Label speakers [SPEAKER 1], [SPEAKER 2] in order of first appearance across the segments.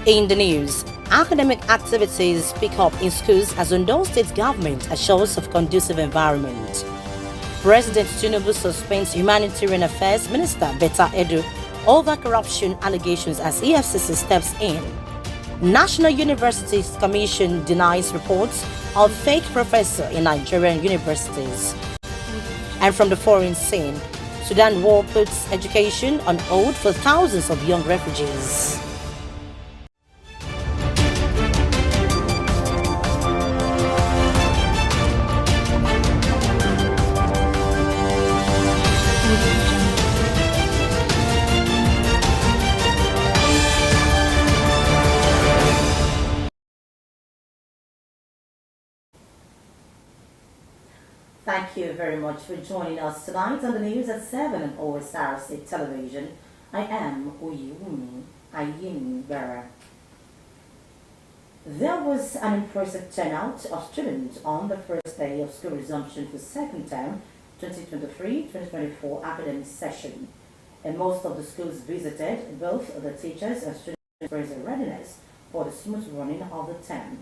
[SPEAKER 1] In the news, academic activities pick up in schools as Ondo State government assures of conducive environment. President Tinubu suspends Humanitarian Affairs Minister Betta Edu over corruption allegations as EFCC steps in. National Universities Commission denies reports of fake professor in Nigerian universities. And from the foreign scene, Sudan war puts education on hold for thousands of young refugees. Thank you very much for joining us tonight on the news at 7 on Osrc television. I am Oyewumi Ayin Bara. There was an impressive turnout of students on the first day of school resumption for second term 2023-2024 academic session. And most of the schools visited, both the teachers and students expressed their readiness for the smooth running of the term.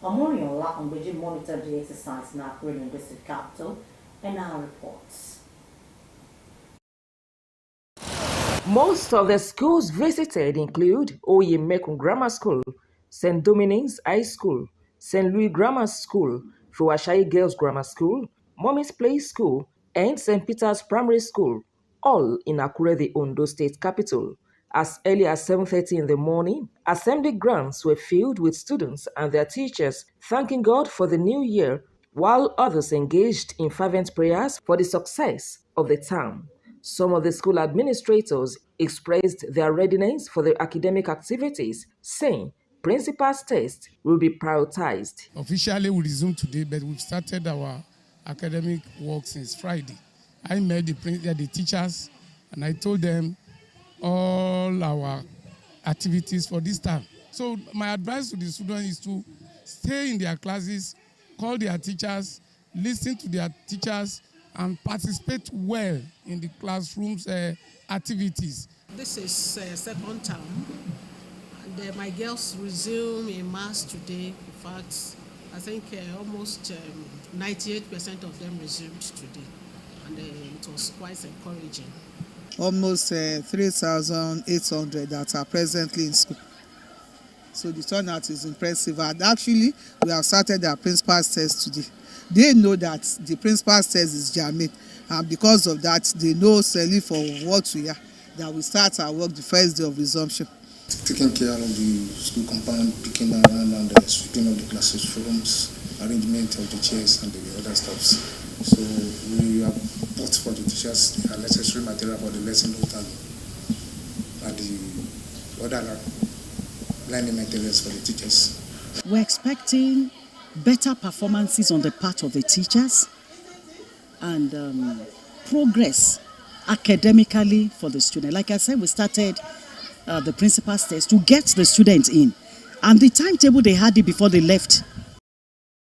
[SPEAKER 1] Omoriola Ombeji monitored the exercise in Akure District Capital and now reports.
[SPEAKER 2] Most of the schools visited include Oyemekun Grammar School, St. Dominic's High School, St. Louis Grammar School, Fuwashai Girls Grammar School, Mommy's Play School, and St. Peter's Primary School, all in Akure, the Ondo State capital. As early as 7:30 in the morning, assembly grounds were filled with students and their teachers thanking God for the new year, while others engaged in fervent prayers for the success of the term. Some of the school administrators expressed their readiness for the academic activities, saying principal's test will be prioritized.
[SPEAKER 3] Officially, we resumed today, but we've started our academic work since Friday. I met the teachers and I told them all our activities for this time. So my advice to the students is to stay in their classes, call their teachers, listen to their teachers, and participate well in the classroom's activities.
[SPEAKER 4] This is second term, and my girls resume in mass today. In fact, I think almost 98% of them resumed today, and it was quite encouraging.
[SPEAKER 5] Almost 3,800 that are presently in school. So the turnout is impressive. And actually, we have started our principal's test today. They know that the principal's test is germane. And because of that, they know certainly for what we are, that we start our work the first day of resumption.
[SPEAKER 6] Taking care of the school compound, picking around and sweeping of the classrooms, arrangement of the chairs and the other stuffs. So we have bought for the teachers the necessary material for the lesson notes and the other learning materials for the teachers.
[SPEAKER 7] We're expecting better performances on the part of the teachers and progress academically for the student. Like I said, we started the principal's test to get the students in. And the timetable they had it before they left.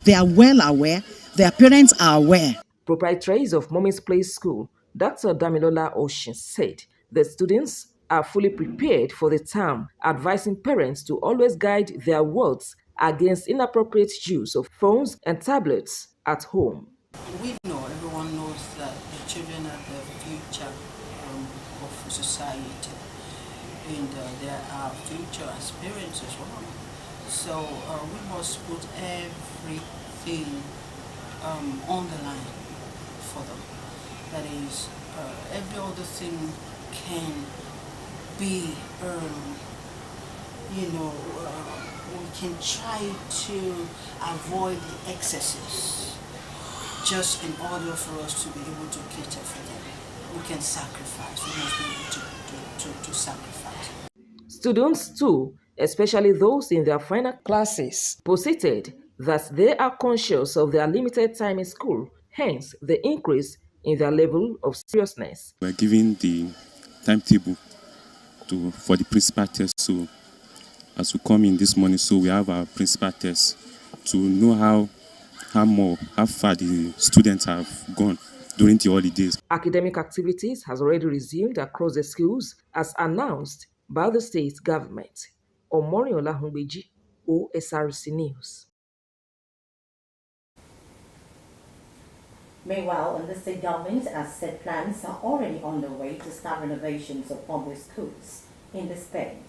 [SPEAKER 7] They are well aware. Their parents are aware.
[SPEAKER 2] Proprietaries of Mommy's Play School, Dr. Damilola Oshin, said the students are fully prepared for the term, advising parents to always guide their words against inappropriate use of phones and tablets at home.
[SPEAKER 8] We know, everyone knows that the children are the future of society, and there are future aspirants as well. So we must put everything on the line for them. That is, every other thing can be, we can try to avoid the excesses just in order for us to be able to cater for them. We can sacrifice, we must be able to sacrifice.
[SPEAKER 2] Students too, especially those in their final classes, posited that they are conscious of their limited time in school, hence the increase in their level of seriousness.
[SPEAKER 9] We're giving the timetable for the principal test. So as we come in this morning, so we have our principal test to know how far the students have gone during the holidays.
[SPEAKER 2] Academic activities has already resumed across the schools as announced by the state government. Omoriola Humbeji, Osrc News.
[SPEAKER 1] Meanwhile, the state government has said plans are already underway to start renovations of public schools in the state.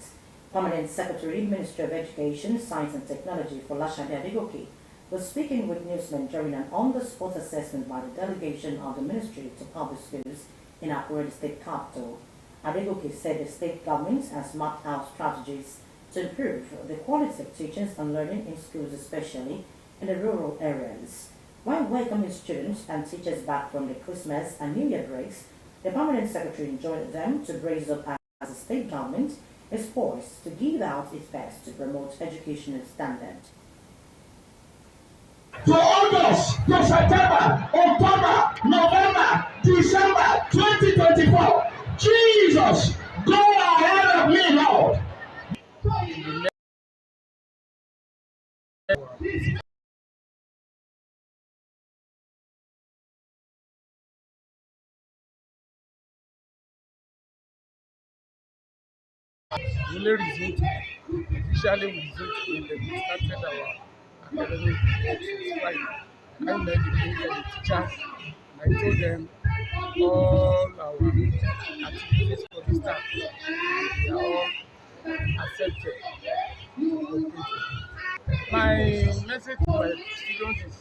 [SPEAKER 1] Permanent Secretary, Ministry of Education, Science and Technology for Lashade Adegoke was speaking with newsmen during an on-the-spot assessment by the delegation of the Ministry to Public Schools in Akure, the state capital. Adegoke said the state government has mapped out strategies to improve the quality of teaching and learning in schools, especially in the rural areas. While welcoming students and teachers back from the Christmas and New Year breaks, the Permanent Secretary enjoined them to brace up as the state government is poised to give out its best to promote educational standards.
[SPEAKER 10] To August, to September, October, November, December 2024, Jesus, go ahead of me, Lord.
[SPEAKER 3] Really resumed, officially resumed in the started our academic works Friday. I met the teachers and I told them all our activities for this time, they are all accepted. My message to my students is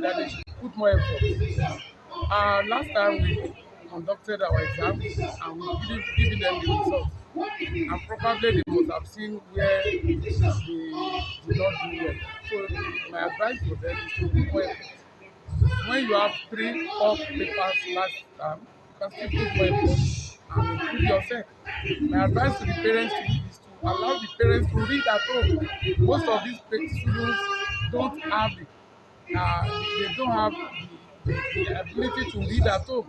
[SPEAKER 3] that they should put more effort. Last time we conducted our exams and we giving them the results. And probably they must have seen where they did not do well. So my advice for them is to put more effort. When you have 3 or 4 papers last time, you can still put more effort and improve yourself. My advice to the parents is to allow the parents to read at home. Most of these students don't have they don't have the ability to read at home.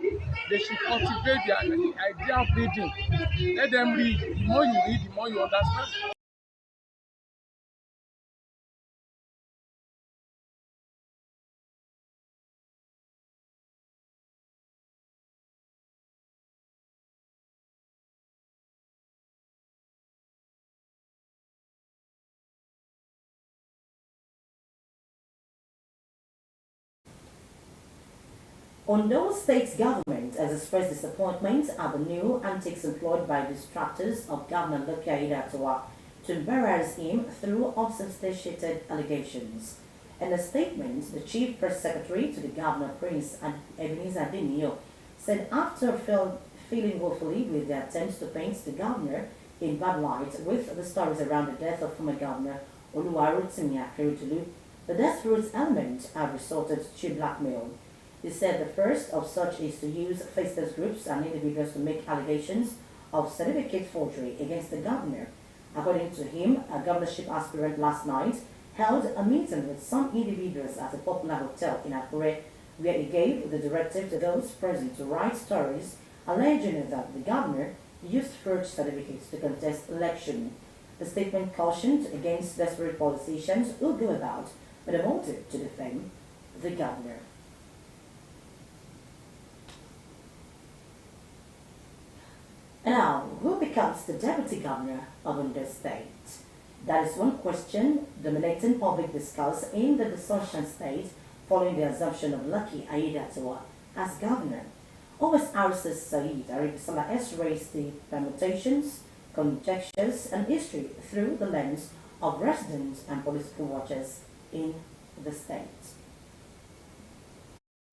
[SPEAKER 3] They should cultivate the idea of reading. Let them read. The more you read, the more you understand.
[SPEAKER 1] Ondo State government has expressed disappointment at the new antics employed by distractors of Governor Lucky Aiyedatiwa to embarrass him through unsubstantiated allegations. In a statement, the Chief Press Secretary to the Governor, Prince Ebenezer Adenio, said after feeling woefully with the attempts to paint the governor in bad light with the stories around the death of former Governor Oluwarotimi Akeredolu, the desperate element have resorted to blackmail. He said the first of such is to use faceless groups and individuals to make allegations of certificate forgery against the governor. According to him, a governorship aspirant last night held a meeting with some individuals at a popular hotel in Akure, where he gave the directive to those present to write stories alleging that the governor used forged certificates to contest election. The statement cautioned against desperate politicians who go about with a motive to defame the governor. Now, who becomes the deputy governor of Ondo State? That is one question dominating public discourse in the Sunshine State following the assumption of Lucky Aiyedatiwa as governor. Osrc Said Aribisala has raised the permutations, conjectures, and history through the lens of residents and political watchers in the state.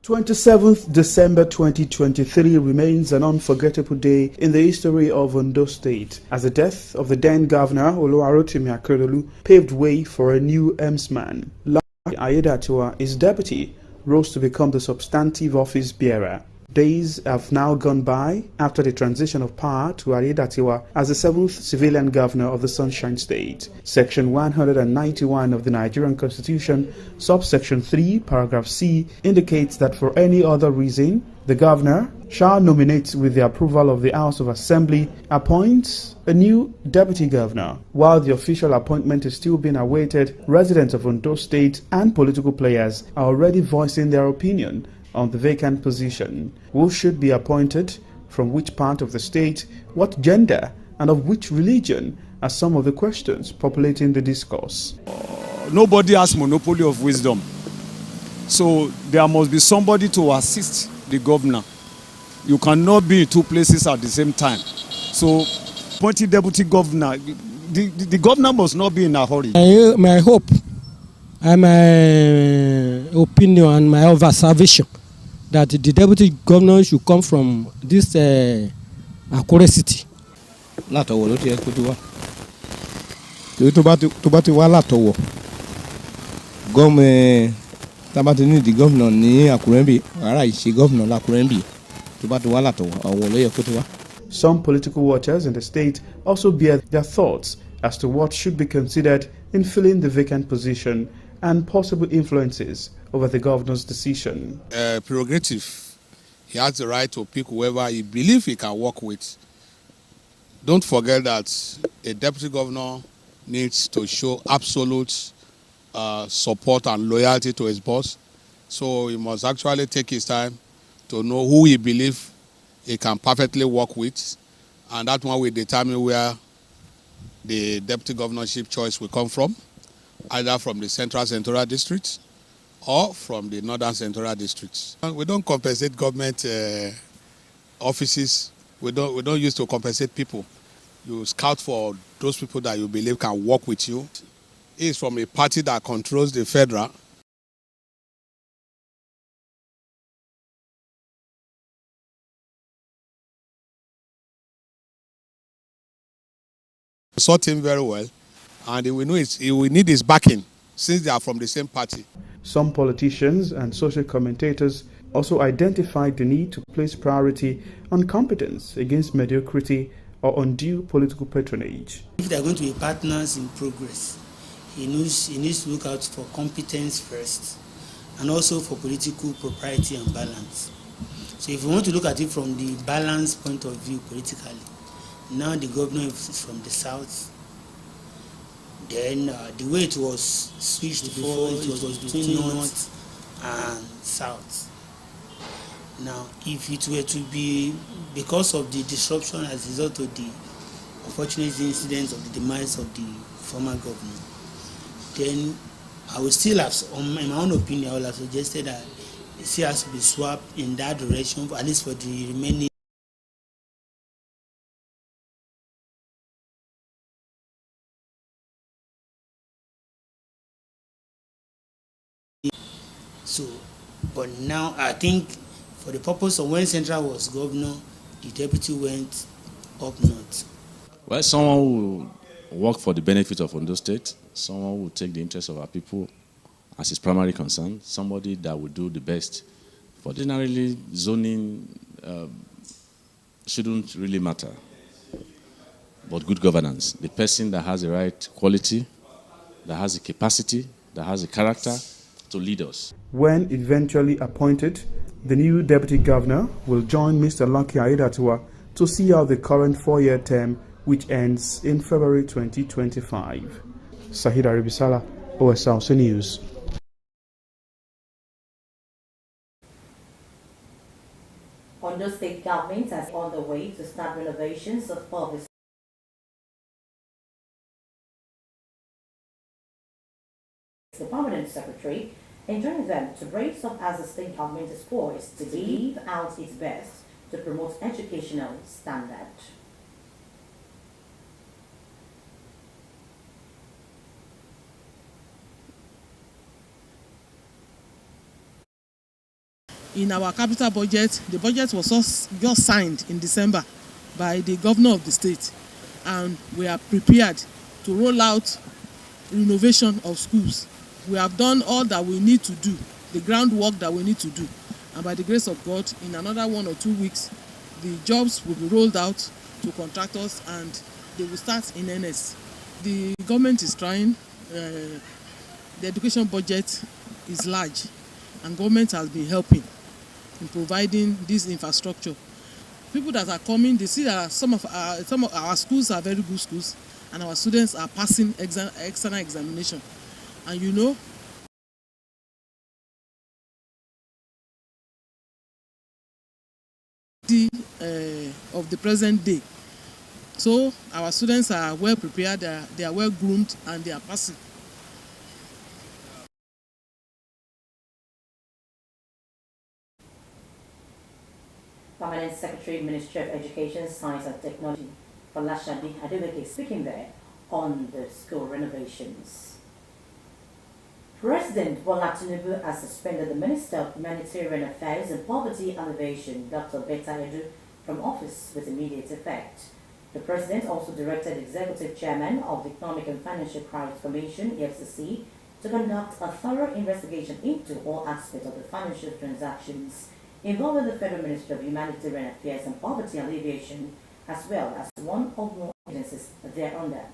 [SPEAKER 11] 27th December 2023 remains an unforgettable day in the history of Ondo State, as the death of the then Governor Oluwarotimi Akeredolu paved way for a new emsman. Lucky Aiyedatiwa, his deputy, rose to become the substantive office bearer. Days have now gone by after the transition of power to Aiyedatiwa as the 7th civilian governor of the Sunshine State. Section 191 of the Nigerian Constitution, subsection 3, paragraph C, indicates that for any other reason, the governor shall nominate with the approval of the House of Assembly, appoints a new deputy governor. While the official appointment is still being awaited, residents of Ondo State and political players are already voicing their opinion on the vacant position. Who should be appointed, from which part of the state, what gender, and of which religion, are some of the questions populating the discourse.
[SPEAKER 12] Nobody has monopoly of wisdom. So there must be somebody to assist the governor. You cannot be in two places at the same time. So appointing deputy governor, the governor must not be in a hurry.
[SPEAKER 13] My hope and my opinion and my observation that the deputy governor should come from this Akure city.
[SPEAKER 14] Látọwọ̀ ló ti yẹ kó ti wá. Torí tó bá ti wá látọwọ̀ tá bá ti ní ìdí gómìnà ní Àkúrẹ́ bí ara ìṣe gómìnà l'Àkúrẹ́ bí tó bá ti wá látọwọ̀ Ọ̀wọ̀ ló yẹ kó ti wá.
[SPEAKER 11] Some political watchers in the state also bear their thoughts as to what should be considered in filling the vacant position and possible influences over the governor's decision.
[SPEAKER 15] Prerogative. He has the right to pick whoever he believes he can work with. Don't forget that a deputy governor needs to show absolute support and loyalty to his boss. So he must actually take his time to know who he believes he can perfectly work with. And that one will determine where the deputy governorship choice will come from, either from the Central Senatorial District or from the Northern Senatorial Districts. We don't compensate government offices. We don't use to compensate people. You scout for those people that you believe can work with you. He is from a party that controls the federal. We sought him very well, and he will need his backing since they are from the same party.
[SPEAKER 11] Some politicians and social commentators also identified the need to place priority on competence against mediocrity or undue political patronage.
[SPEAKER 16] If they are going to be partners in progress, he needs to look out for competence first and also for political propriety and balance. So if you want to look at it from the balance point of view politically, now the governor is from the south. Then the way it was switched before, it was between north and south. Now, if it were to be because of the disruption as a result of the unfortunate incidents of the demise of the former governor, then I would still have, in my own opinion, I would have suggested that it still has to be swapped in that direction, at least for the remaining. So, but now I think for the purpose of when Central was governor, the deputy went up north.
[SPEAKER 17] Well, someone who will work for the benefit of Ondo State, someone who will take the interest of our people as his primary concern, somebody that will do the best. For ordinarily, zoning shouldn't really matter, but good governance. The person that has the right quality, that has the capacity, that has the character to lead us.
[SPEAKER 11] When eventually appointed, the new deputy governor will join Mr. Lucky Aiyedatiwa to see out the current 4-year term, which ends in February 2025. Sahid Aribisala, OSRC News.
[SPEAKER 1] Ondo State government is on the way to start renovations of public. The permanent secretary enjoined them to brace up as the state government is poised to give out its best to promote educational standard.
[SPEAKER 4] In our capital budget, the budget was just signed in December by the governor of the state, and we are prepared to roll out renovation of schools. We have done all that we need to do, the groundwork that we need to do, and by the grace of God, in another 1 or 2 weeks, the jobs will be rolled out to contractors and they will start in earnest. The government is trying. The education budget is large, and government has been helping in providing this infrastructure. People that are coming, they see that some of our schools are very good schools, and our students are passing external examination. And you know, of the present day,
[SPEAKER 5] So our students are well prepared, they are well groomed, and they are passing.
[SPEAKER 1] Permanent Secretary, Ministry of Education, Science and Technology, Falashadi Adeweke, speaking there on the school renovations. President Bola Tinubu has suspended the Minister of Humanitarian Affairs and Poverty Alleviation, Dr. Betta Edu, from office with immediate effect. The President also directed Executive Chairman of the Economic and Financial Crimes Commission, EFCC, to conduct a thorough investigation into all aspects of the financial transactions involving the Federal Ministry of Humanitarian Affairs and Poverty Alleviation, as well as one or more agencies thereunder.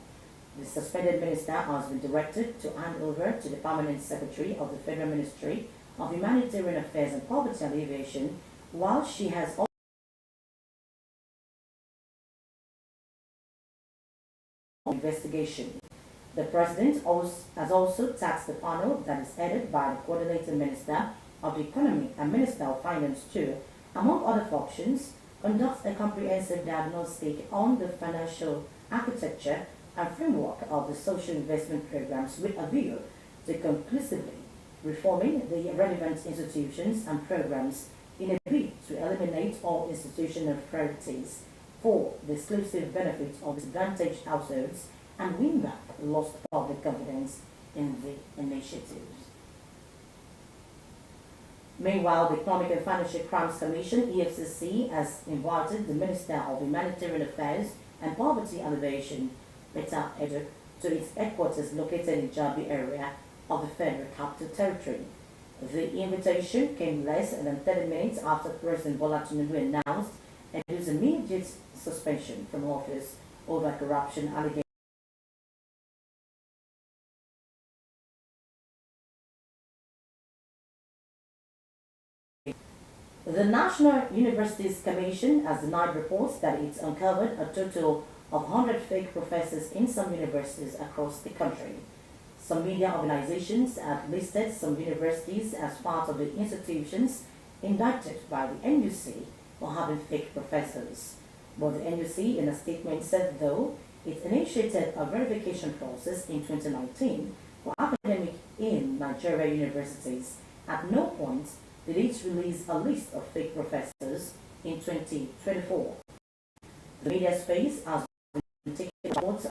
[SPEAKER 1] The suspended minister has been directed to hand over to the Permanent Secretary of the Federal Ministry of Humanitarian Affairs and Poverty Alleviation, while she has also investigation. The President has also tasked the panel that is headed by the Coordinating Minister of the Economy and Minister of Finance to, among other functions, conduct a comprehensive diagnostic on the financial architecture and framework of the social investment programs with a view to conclusively reforming the relevant institutions and programs in a bid to eliminate all institutional priorities for the exclusive benefit of disadvantaged households and win back lost public confidence in the initiatives. Meanwhile, the Economic and Financial Crimes Commission, EFCC, has invited the Minister of Humanitarian Affairs and Poverty Alleviation, Betta Edu, to its headquarters located in Jabi area of the Federal Capital Territory. The invitation came less than 30 minutes after President Bola Tinubu announced Edu's immediate suspension from office over corruption allegations. The National Universities Commission has denied reports that it's uncovered a total of 100 fake professors in some universities across the country. Some media organizations have listed some universities as part of the institutions indicted by the NUC for having fake professors. But the NUC, in a statement, said though it initiated a verification process in 2019 for academics in Nigeria universities, at no point did it release a list of fake professors in 2024. The media space has been taking reports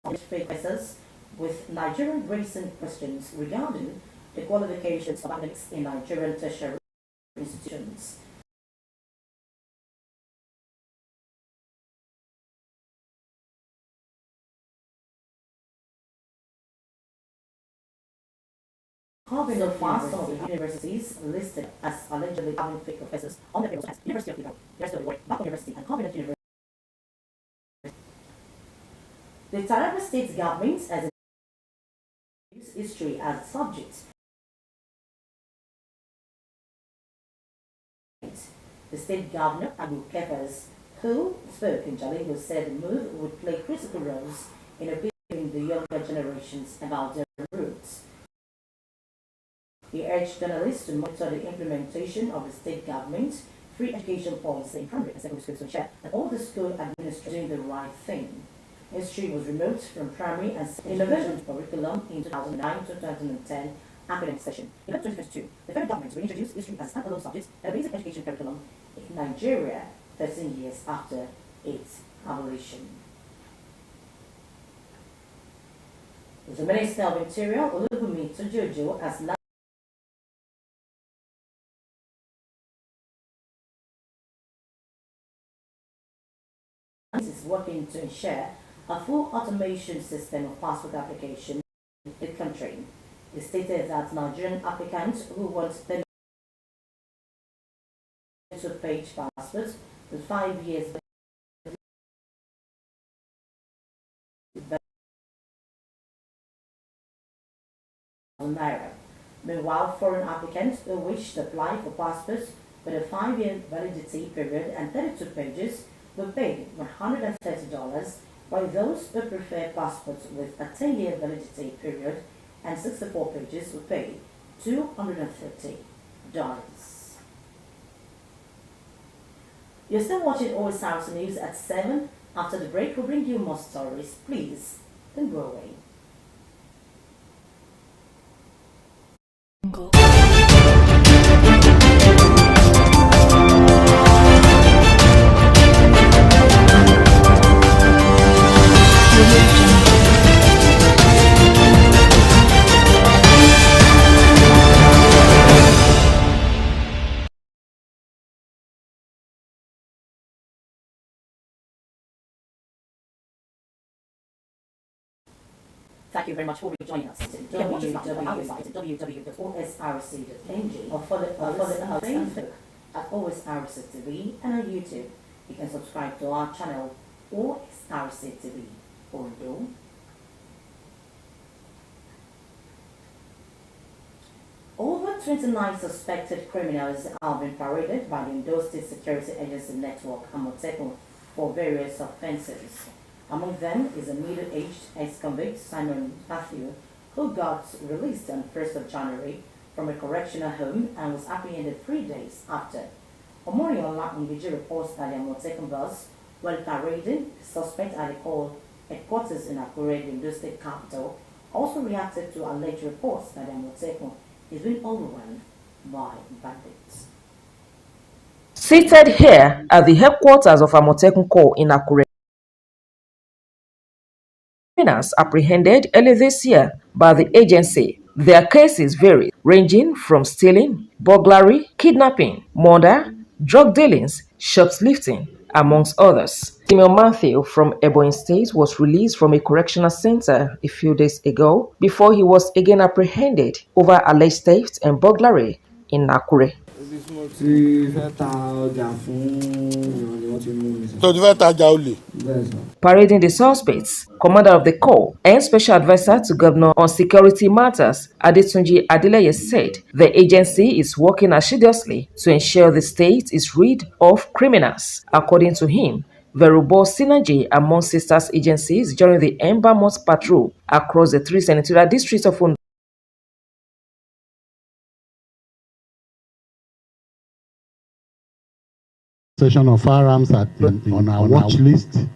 [SPEAKER 1] of fake professors, with Nigerian raising questions regarding the qualifications of academics in Nigerian tertiary institutions. Harvard so far, some of the universities listed as allegedly having fake professors on their payrolls as University of Ibadan, University of Ibadan, Bako University, and Covenant University. The Taraba State government has used history as a subject. The state governor, Abu Kefas, who spoke in Jalingo, said the move would play critical roles in appealing the younger generations about their roots. He urged journalists to monitor the implementation of the state government's free education policy in primary and secondary schools to ensure that all the school administrators are doing the right thing. History was removed from primary and secondary curriculum in 2009-2010 academic session. In 2022, the federal government reintroduced history as a standalone subject in the basic education curriculum in Nigeria 13 years after its abolition. The Minister of Interior, Olubunmi Tujojo, has now is working to ensure a full automation system of passport application in the country. It stated that Nigerian applicants who want 32-page passports with 5 years naira. Meanwhile, foreign applicants who wish to apply for passports with a 5-year validity period and 32 pages will pay $130, while those who prefer passports with a 10-year validity period and 64 pages will pay $230. You're still watching Osrc News at 7. After the break, we'll bring you more stories. Please, don't go away. Thank you very much for joining us. www.osrc.ng or follow us on Facebook at Osrc TV and on YouTube. You can subscribe to our channel Osrc TV. Ondo. Over 29 suspected criminals have been paraded by the Ondo State Security Agency Network Amotekun for various offences. Among them is a middle-aged ex-convict, Simon Matthew, who got released on 1st of January from a correctional home and was apprehended 3 days after. Omoriola Ngiji reports that the Amotekun bus, while parading the suspect at the call headquarters in Akure, the Ondo State capital, also reacted to alleged reports that the Amotekun is being overwhelmed by bandits.
[SPEAKER 2] Seated here at the headquarters of Amotekun Corps in Akure, criminals apprehended early this year by the agency. Their cases vary, ranging from stealing, burglary, kidnapping, murder, drug dealings, shoplifting, amongst others. Simon Matthew from Ebonyi State was released from a correctional center a few days ago before he was again apprehended over alleged theft and burglary in Akure. Parading the suspects, commander of the corps and special advisor to governor on security matters, Adetunji Adeleye, said the agency is working assiduously to ensure the state is rid of criminals. According to him, the robust synergy among sisters agencies during the Ember Month patrol across the 3 senatorial districts of Ondo
[SPEAKER 18] Session of firearms on our watch list.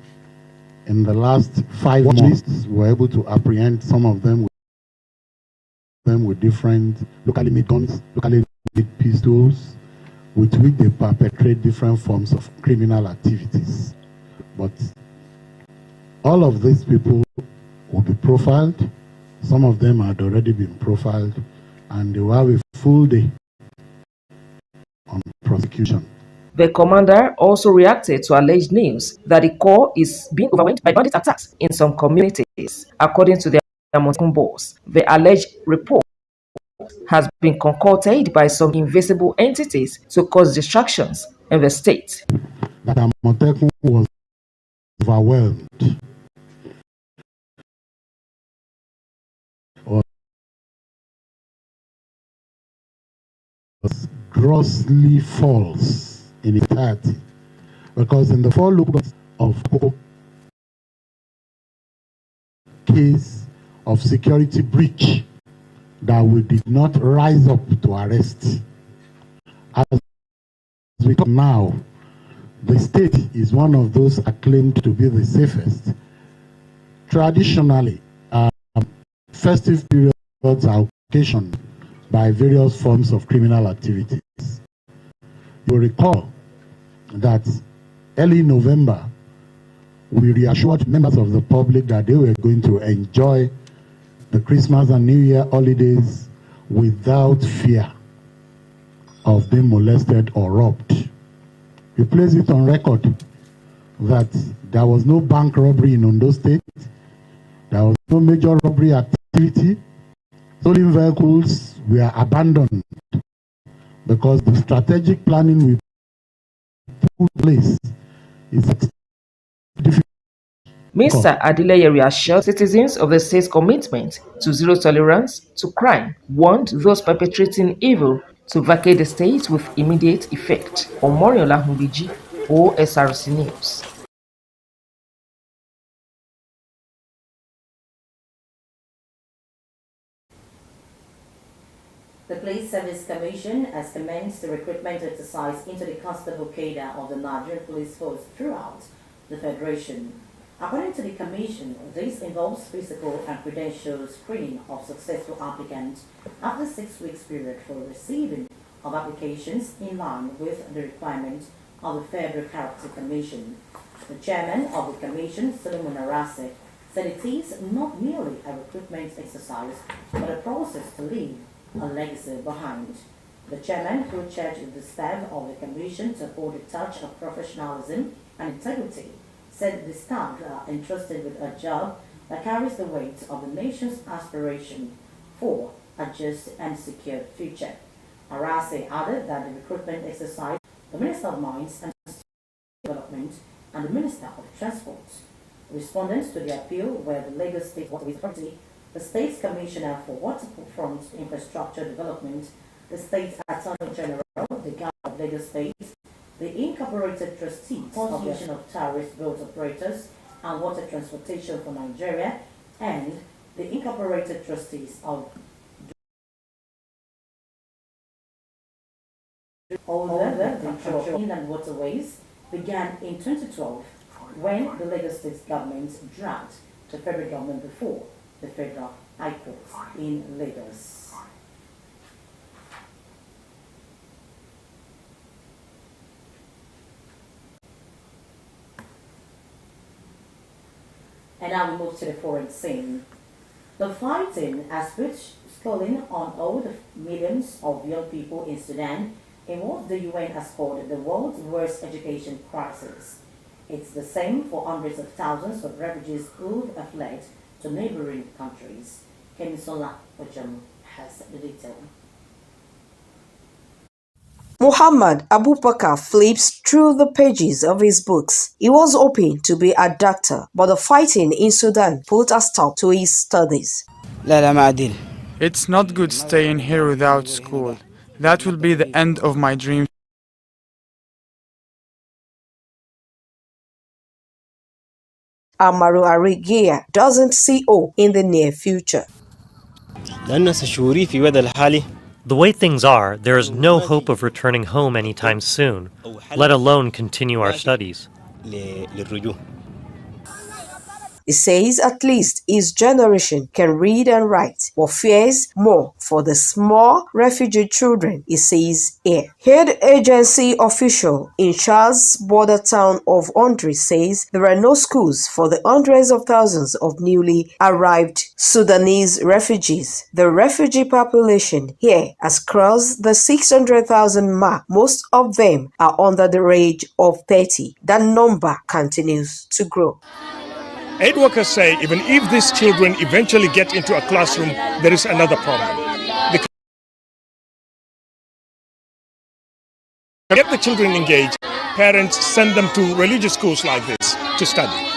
[SPEAKER 18] In the last 5 months, we were able to apprehend some of them with different locally made guns, locally made pistols, with which they perpetrate different forms of criminal activities. But all of these people will be profiled. Some of them had already been profiled, and they will have a full day on prosecution.
[SPEAKER 2] The commander also reacted to alleged news that the corps is being overwhelmed by bandit attacks in some communities. According to the Amotekun boss, the alleged report has been concocted by some invisible entities to cause distractions in the state.
[SPEAKER 18] That Amotekun was overwhelmed was grossly false in entirety, because in the 4 local of case of security breach that we did not rise up to arrest. As we talk now, the state is one of those acclaimed to be the safest. Traditionally, festive periods are occasioned by various forms of criminal activities. You recall that early November, we reassured members of the public that they were going to enjoy the Christmas and New Year holidays without fear of being molested or robbed. We place it on record that there was no bank robbery in Ondo State, there was no major robbery activity. Stolen vehicles were abandoned because the strategic planning we put in place is difficult.
[SPEAKER 2] Mr. Adeleye reassured citizens of the state's commitment to zero tolerance to crime, warned those perpetrating evil to vacate the state with immediate effect. Omoriola Ngiji, Osrc News.
[SPEAKER 1] The Police Service Commission has commenced the recruitment exercise into the constable cadre of the Nigerian Police Force throughout the Federation. According to the Commission, this involves physical and credential screening of successful applicants after 6 weeks period for receiving of applications in line with the requirements of the Federal Character Commission. The chairman of the Commission, Solomon Osrc, said it is not merely a recruitment exercise, but a process to leave a legacy behind. The chairman, who charged the staff of the Commission to hold a touch of professionalism and integrity, said the staff are entrusted with a job that carries the weight of the nation's aspiration for a just and secure future. Osrc added that the recruitment exercise, the Minister of Mines and Development and the Minister of Transport. Respondents to the appeal were the Lagos State Waterways Authority, the State's Commissioner for Waterfront Infrastructure Development, the State Attorney General, the Governor of Lagos State, the Incorporated Trustees of the Association of Tourist Boat Operators and Water Transportation for Nigeria, and the Incorporated Trustees of Although the control of inland waterways began in 2012 when the Lagos State government dragged the federal government before the Federal High Court in Lagos. And now we move to the foreign scene. The fighting has put schooling on hold of millions of young people in Sudan in what the UN has called the world's worst education crisis. It's the same for hundreds of thousands of refugees who have fled to neighboring countries. Kemisola Ojam has the detail.
[SPEAKER 19] Muhammad Abubakar flips through the pages of his books. He was hoping to be a doctor, but the fighting in Sudan put a stop to his studies.
[SPEAKER 20] It's not good staying here without school. That will be the end of my dream.
[SPEAKER 19] Amaru Arigia doesn't see hope in the near future.
[SPEAKER 21] The way things are, there is no hope of returning home anytime soon, let alone continue our studies.
[SPEAKER 19] He says at least his generation can read and write, but fears more for the small refugee children he sees here. Aid agency official in Chad's border town of Ondri says there are no schools for the hundreds of thousands of newly arrived Sudanese refugees. The refugee population here has crossed the 600,000 mark. Most of them are under the age of 30. That number continues to grow.
[SPEAKER 22] Aid workers say even if these children eventually get into a classroom, there is another problem. To get the children engaged, parents send them to religious schools like this to study.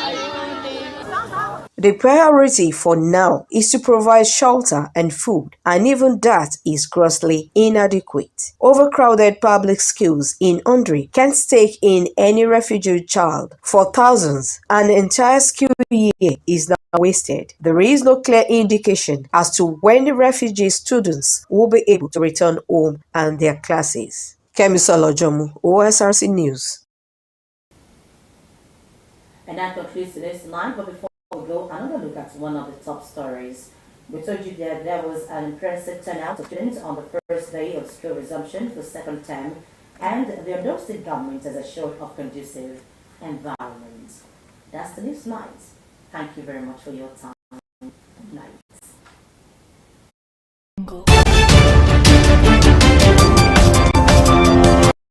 [SPEAKER 19] The priority for now is to provide shelter and food, and even that is grossly inadequate. Overcrowded public schools in Ondri can't take in any refugee child. For thousands, an entire school year is now wasted. There is no clear indication as to when the refugee students will be able to return home and their classes. Kemisola Ojam, Osrc News.
[SPEAKER 1] And that concludes today's line, but before we go, another look at one of the top stories. We told you that there was an impressive turnout of students on the first day of school resumption for second term, and the Ondo State government has assured of conducive environment. That's the news night. Thank you very much for your time.